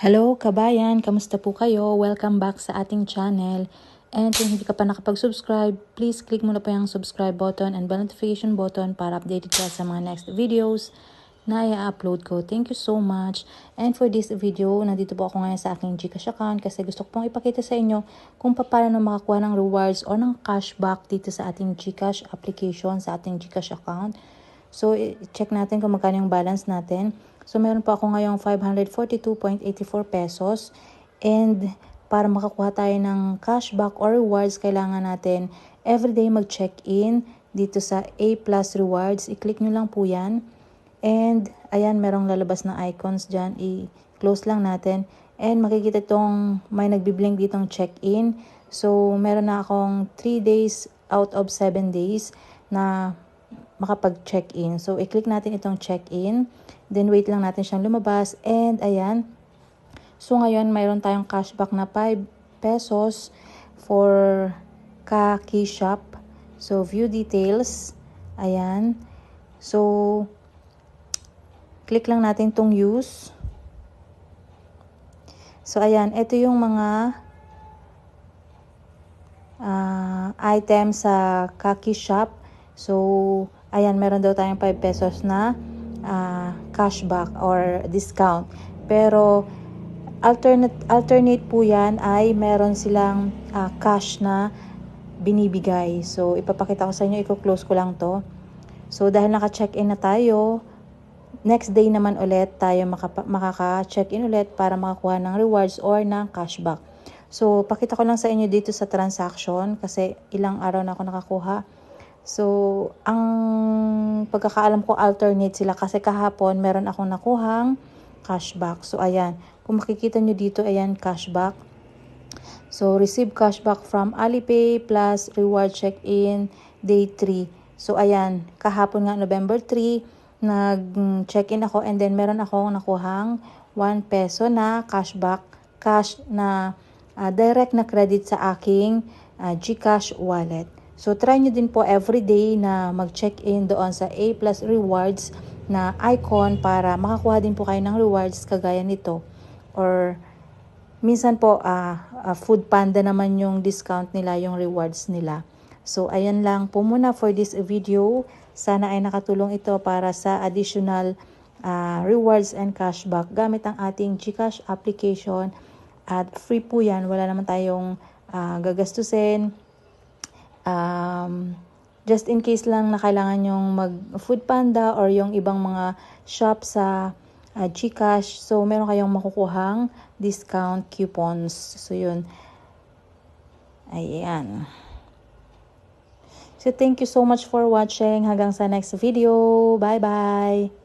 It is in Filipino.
Hello kabayan, kamusta po kayo? Welcome back sa ating channel. And kung hindi ka pa nakapag-subscribe, please click mo na po yung subscribe button and bell notification button para updated ka sa mga next videos na i-upload ko. Thank you so much. And for this video, nandito po ako ngayon sa aking GCash account kasi gusto ko pong ipakita sa inyo kung paano makakuha ng rewards o ng cashback dito sa ating GCash application, sa ating GCash account. So, check natin kung magkano yung balance natin. So, meron po ako ngayong 542.84 pesos. And para makakuha tayo ng cashback or rewards, kailangan natin everyday mag-check-in dito sa A Plus Rewards. I-click nyo lang po yan. And, ayan, merong lalabas na icons dyan. I-close lang natin. And, makikita itong may nagbiblink ditong check-in. So, meron na akong 3 days out of 7 days na makapag-check-in. So, i-click natin itong check-in. Then, wait lang natin siyang lumabas. And, ayan. So, ngayon, mayroon tayong cashback na 5 pesos for Kaki Shop. So, view details. Ayan. So, click lang natin itong use. So, ayan. Ito yung mga items sa Kaki Shop. So, ayan, meron daw tayong 5 pesos na cashback or discount. Pero, alternate po yan ay meron silang cash na binibigay. So, ipapakita ko sa inyo, i-close ko lang to. So, dahil naka-check-in na tayo, next day naman ulit tayo makaka-check-in ulit para makakuha ng rewards or ng cashback. So, pakita ko lang sa inyo dito sa transaction kasi ilang araw na ako nakakuha. So, ang pagkakaalam ko alternate sila kasi kahapon meron akong nakuhang cashback. So, ayan. Kung makikita nyo dito, ayan, cashback. So, receive cashback from Alipay plus reward check-in day 3. So, ayan. Kahapon nga, November 3, nag-check-in ako and then meron akong nakuhang 1 peso na cashback, cash na direct na credit sa aking GCash wallet. So, try nyo din po everyday na mag-check-in doon sa A Plus Rewards na icon para makakuha din po kayo ng rewards kagaya nito. Or, minsan po, Food Panda naman yung discount nila, yung rewards nila. So, ayan lang po muna for this video. Sana ay nakatulong ito para sa additional rewards and cashback gamit ang ating GCash application. At free po yan. Wala naman tayong gagastusin. Just in case lang na kailangan yung mag-Food Panda or yung ibang mga shop sa GCash. So, meron kayong makukuhang discount coupons. So, yun. Ayan. So, thank you so much for watching. Hanggang sa next video. Bye-bye!